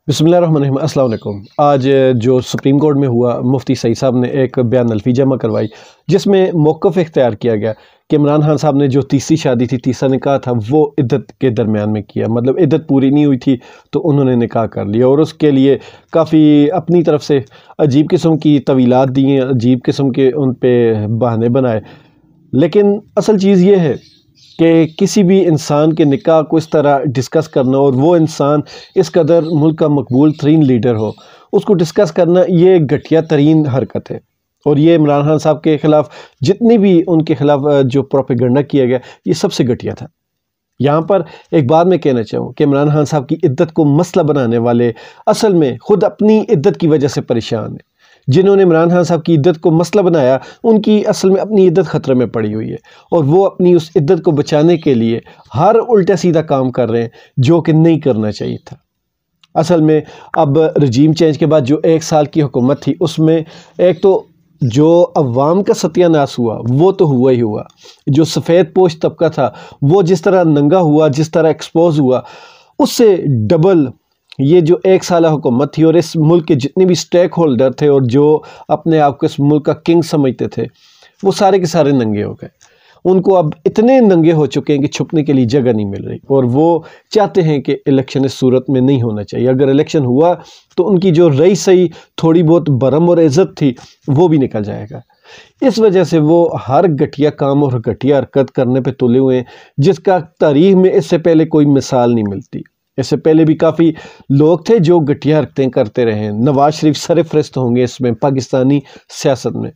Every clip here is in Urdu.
بسم اللہ الرحمن الرحیم۔ السلام علیکم۔ آج جو سپریم کورٹ میں ہوا، مفتی سعید صاحب نے ایک بیان الفی جمع کروائی جس میں موقف اختیار کیا گیا کہ عمران خان صاحب نے جو تیسری شادی تھی، تیسرا نکاح تھا، وہ عدت کے درمیان میں کیا، مطلب عدت پوری نہیں ہوئی تھی تو انہوں نے نکاح کر لیا، اور اس کے لیے کافی اپنی طرف سے عجیب قسم کی طویلات دی ہیں، عجیب قسم کے ان پہ بہانے بنائے۔ لیکن اصل چیز یہ ہے کہ کسی بھی انسان کے نکاح کو اس طرح ڈسکس کرنا، اور وہ انسان اس قدر ملک کا مقبول ترین لیڈر ہو، اس کو ڈسکس کرنا، یہ گھٹیا ترین حرکت ہے۔ اور یہ عمران خان صاحب کے خلاف جتنی بھی ان کے خلاف جو پروپیگنڈا کیا گیا، یہ سب سے گھٹیا تھا۔ یہاں پر ایک بات میں کہنا چاہوں کہ عمران خان صاحب کی عدت کو مسئلہ بنانے والے اصل میں خود اپنی عدت کی وجہ سے پریشان ہیں۔ جنہوں نے عمران خان صاحب کی عدت کو مسئلہ بنایا، ان کی اصل میں اپنی عدت خطرے میں پڑی ہوئی ہے، اور وہ اپنی اس عدت کو بچانے کے لیے ہر الٹا سیدھا کام کر رہے ہیں جو کہ نہیں کرنا چاہیے تھا۔ اصل میں اب رجیم چینج کے بعد جو 1 سال کی حکومت تھی، اس میں ایک تو جو عوام کا ستیہ ناش ہوا وہ تو ہوا ہی ہوا، جو سفید پوش طبقہ تھا وہ جس طرح ننگا ہوا، جس طرح ایکسپوز ہوا، اس سے ڈبل یہ جو 1 سالہ حکومت تھی، اور اس ملک کے جتنے بھی سٹیک ہولڈر تھے اور جو اپنے آپ کو اس ملک کا کنگ سمجھتے تھے، وہ سارے کے سارے ننگے ہو گئے۔ ان کو اب اتنے ننگے ہو چکے ہیں کہ چھپنے کے لیے جگہ نہیں مل رہی، اور وہ چاہتے ہیں کہ الیکشن اس صورت میں نہیں ہونا چاہیے۔ اگر الیکشن ہوا تو ان کی جو رہی سہی تھوڑی بہت برم اور عزت تھی وہ بھی نکل جائے گا۔ اس وجہ سے وہ ہر گھٹیا کام اور گھٹیا حرکت کرنے پہ تلے ہوئے ہیں، جس کا تاریخ میں اس سے پہلے کوئی مثال نہیں ملتی۔ اس سے پہلے بھی کافی لوگ تھے جو گھٹیا حرکتیں کرتے رہے ہیں۔ نواز شریف سرفہرست ہوں گے اس میں، پاکستانی سیاست میں۔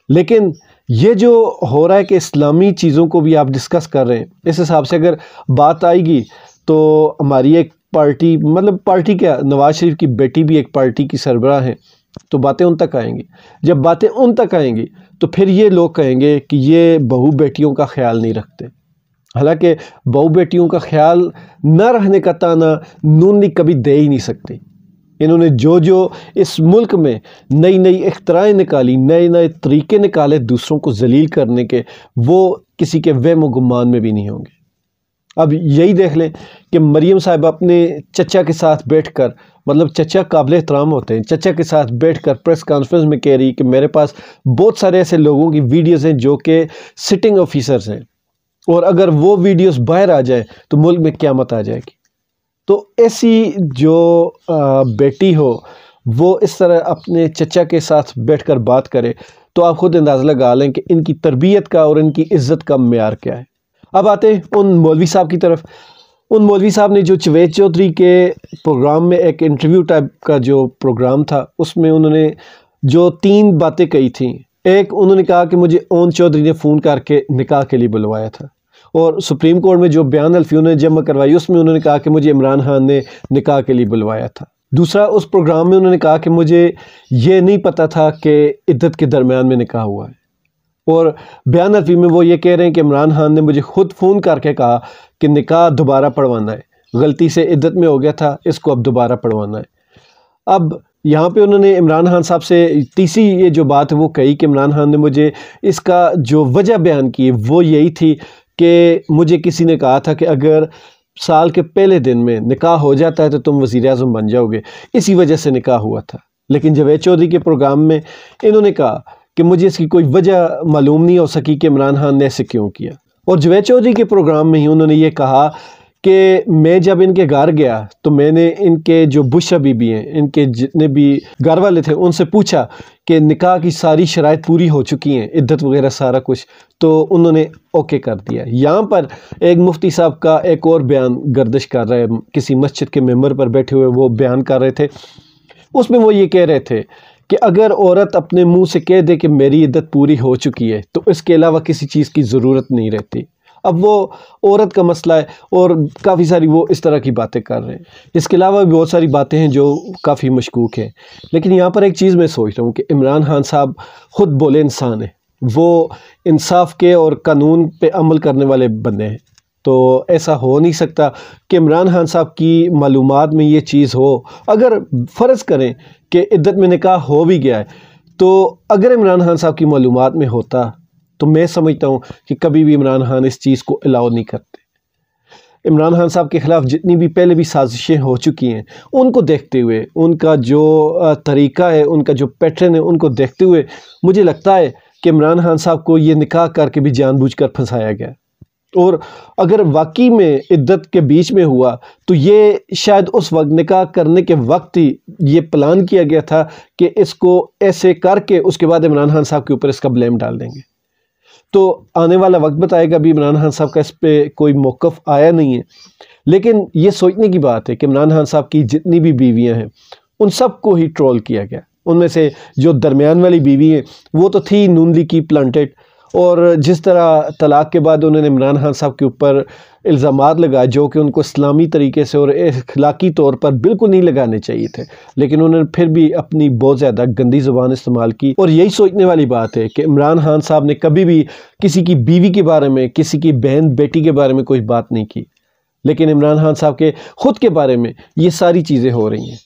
لیکن یہ جو ہو رہا ہے کہ اسلامی چیزوں کو بھی آپ ڈسکس کر رہے ہیں، اس حساب سے اگر بات آئے گی تو ہماری ایک پارٹی، مطلب پارٹی کیا، نواز شریف کی بیٹی بھی ایک پارٹی کی سربراہ ہیں، تو باتیں ان تک آئیں گی۔ جب باتیں ان تک آئیں گی تو پھر یہ لوگ کہیں گے کہ یہ بہو بیٹیوں کا خیال نہیں رکھتے۔ حالانکہ بہو بیٹیوں کا خیال نہ رہنے کا تانا نون لیگ کبھی دے ہی نہیں سکتی۔ انہوں نے جو اس ملک میں نئی نئی اختراعیں نکالی، نئے نئے طریقے نکالے دوسروں کو ذلیل کرنے کے، وہ کسی کے وہم و گمان میں بھی نہیں ہوں گے۔ اب یہی دیکھ لیں کہ مریم صاحب اپنے چچا کے ساتھ بیٹھ کر، مطلب چچا قابل احترام ہوتے ہیں، چچا کے ساتھ بیٹھ کر پریس کانفرنس میں کہہ رہی کہ میرے پاس بہت سارے ایسے لوگوں کی ویڈیوز ہیں جو کہ سٹنگ آفیسرز ہیں، اور اگر وہ ویڈیوز باہر آ جائے تو ملک میں قیامت آ جائے گی۔ تو ایسی جو بیٹی ہو وہ اس طرح اپنے چچا کے ساتھ بیٹھ کر بات کرے، تو آپ خود اندازہ لگا لیں کہ ان کی تربیت کا اور ان کی عزت کا معیار کیا ہے۔ اب آتے ہیں ان مولوی صاحب کی طرف۔ ان مولوی صاحب نے جو جاوید چودھری کے پروگرام میں ایک انٹرویو ٹائپ کا جو پروگرام تھا، اس میں انہوں نے جو 3 باتیں کہی تھیں۔ ایک، انہوں نے کہا کہ مجھے اون چودھری نے فون کر کے نکاح کے لیے بلوایا تھا، اور سپریم کورٹ میں جو بیان الفی انہوں نے جمع کروائی، اس میں انہوں نے کہا کہ مجھے عمران خان نے نکاح کے لیے بلوایا تھا۔ دوسرا، اس پروگرام میں انہوں نے کہا کہ مجھے یہ نہیں پتہ تھا کہ عدت کے درمیان میں نکاح ہوا ہے، اور بیان الفی میں وہ یہ کہہ رہے ہیں کہ عمران خان نے مجھے خود فون کر کے کہا کہ نکاح دوبارہ پڑھوانا ہے، غلطی سے عدت میں ہو گیا تھا، اس کو اب دوبارہ پڑھوانا ہے۔ اب یہاں پہ انہوں نے عمران خان صاحب سے تیسری یہ جو بات ہے وہ کہی کہ عمران خان نے مجھے اس کا جو وجہ بیان کی وہ یہی تھی کہ مجھے کسی نے کہا تھا کہ اگر سال کے پہلے دن میں نکاح ہو جاتا ہے تو تم وزیر اعظم بن جاؤ گے، اسی وجہ سے نکاح ہوا تھا۔ لیکن جاوید چودھری کے پروگرام میں انہوں نے کہا کہ مجھے اس کی کوئی وجہ معلوم نہیں ہو سکی کہ عمران خان نے ایسے کیوں کیا۔ اور جاوید چودھری کے پروگرام میں ہی انہوں نے یہ کہا کہ میں جب ان کے گھر گیا تو میں نے ان کے جو بشرا بی بی ہیں، ان کے جتنے بھی گھر والے تھے، ان سے پوچھا کہ نکاح کی ساری شرائط پوری ہو چکی ہیں، عدت وغیرہ سارا کچھ، تو انہوں نے اوکے کر دیا۔ یہاں پر ایک مفتی صاحب کا ایک اور بیان گردش کر رہا ہے، کسی مسجد کے ممبر پر بیٹھے ہوئے وہ بیان کر رہے تھے۔ اس میں وہ یہ کہہ رہے تھے کہ اگر عورت اپنے منہ سے کہہ دے کہ میری عدت پوری ہو چکی ہے تو اس کے علاوہ کسی چیز کی ضرورت نہیں رہتی۔ اب وہ عورت کا مسئلہ ہے، اور کافی ساری وہ اس طرح کی باتیں کر رہے ہیں۔ اس کے علاوہ بھی بہت ساری باتیں ہیں جو کافی مشکوک ہیں۔ لیکن یہاں پر ایک چیز میں سوچ رہا ہوں کہ عمران خان صاحب خود بولے انسان ہیں، وہ انصاف کے اور قانون پہ عمل کرنے والے بندے ہیں، تو ایسا ہو نہیں سکتا کہ عمران خان صاحب کی معلومات میں یہ چیز ہو۔ اگر فرض کریں کہ عدت میں نکاح ہو بھی گیا ہے، تو اگر عمران خان صاحب کی معلومات میں ہوتا تو میں سمجھتا ہوں کہ کبھی بھی عمران خان اس چیز کو الاؤ نہیں کرتے۔ عمران خان صاحب کے خلاف جتنی بھی پہلے بھی سازشیں ہو چکی ہیں ان کو دیکھتے ہوئے، ان کا جو طریقہ ہے، ان کا جو پیٹرن ہے، ان کو دیکھتے ہوئے مجھے لگتا ہے کہ عمران خان صاحب کو یہ نکاح کر کے بھی جان بوجھ کر پھنسایا گیا، اور اگر واقعی میں عدت کے بیچ میں ہوا تو یہ شاید اس وقت نکاح کرنے کے وقت ہی یہ پلان کیا گیا تھا کہ اس کو ایسے کر کے اس کے بعد عمران خان صاحب کے اوپر اس کا بلیم ڈال دیں گے۔ تو آنے والا وقت بتائے گا، ابھی عمران خان صاحب کا اس پہ کوئی موقف آیا نہیں ہے، لیکن یہ سوچنے کی بات ہے کہ عمران خان صاحب کی جتنی بھی بیویاں ہیں ان سب کو ہی ٹرول کیا گیا۔ ان میں سے جو درمیان والی بیوی ہے وہ تو تھی نون لیگ کی پلانٹڈ، اور جس طرح طلاق کے بعد انہوں نے عمران خان صاحب کے اوپر الزامات لگائے جو کہ ان کو اسلامی طریقے سے اور اخلاقی طور پر بالکل نہیں لگانے چاہیے تھے، لیکن انہوں نے پھر بھی اپنی بہت زیادہ گندی زبان استعمال کی۔ اور یہی سوچنے والی بات ہے کہ عمران خان صاحب نے کبھی بھی کسی کی بیوی کے بارے میں، کسی کی بہن بیٹی کے بارے میں کوئی بات نہیں کی، لیکن عمران خان صاحب کے خود کے بارے میں یہ ساری چیزیں ہو رہی ہیں۔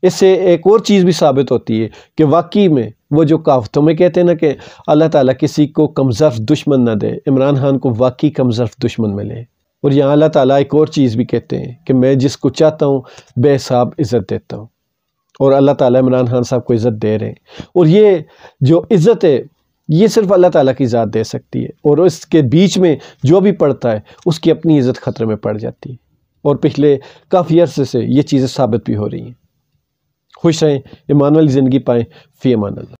اس سے ایک اور چیز بھی ثابت ہوتی ہے کہ واقعی میں وہ جو کہاوتوں میں کہتے ہیں نا کہ اللہ تعالیٰ کسی کو کمظرف دشمن نہ دے، عمران خان کو واقعی کمظرف دشمن ملے۔ اور یہاں اللہ تعالیٰ ایک اور چیز بھی کہتے ہیں کہ میں جس کو چاہتا ہوں بے حساب عزت دیتا ہوں، اور اللہ تعالیٰ عمران خان صاحب کو عزت دے رہے ہیں، اور یہ جو عزت ہے یہ صرف اللہ تعالیٰ کی ذات دے سکتی ہے، اور اس کے بیچ میں جو بھی پڑتا ہے اس کی اپنی عزت خطرے میں پڑ جاتی ہے، اور پچھلے کافی عرصے سے یہ چیزیں ثابت بھی ہو رہی ہیں۔ خوش رہیں، ایمان والی زندگی پائیں، فی امان اللہ۔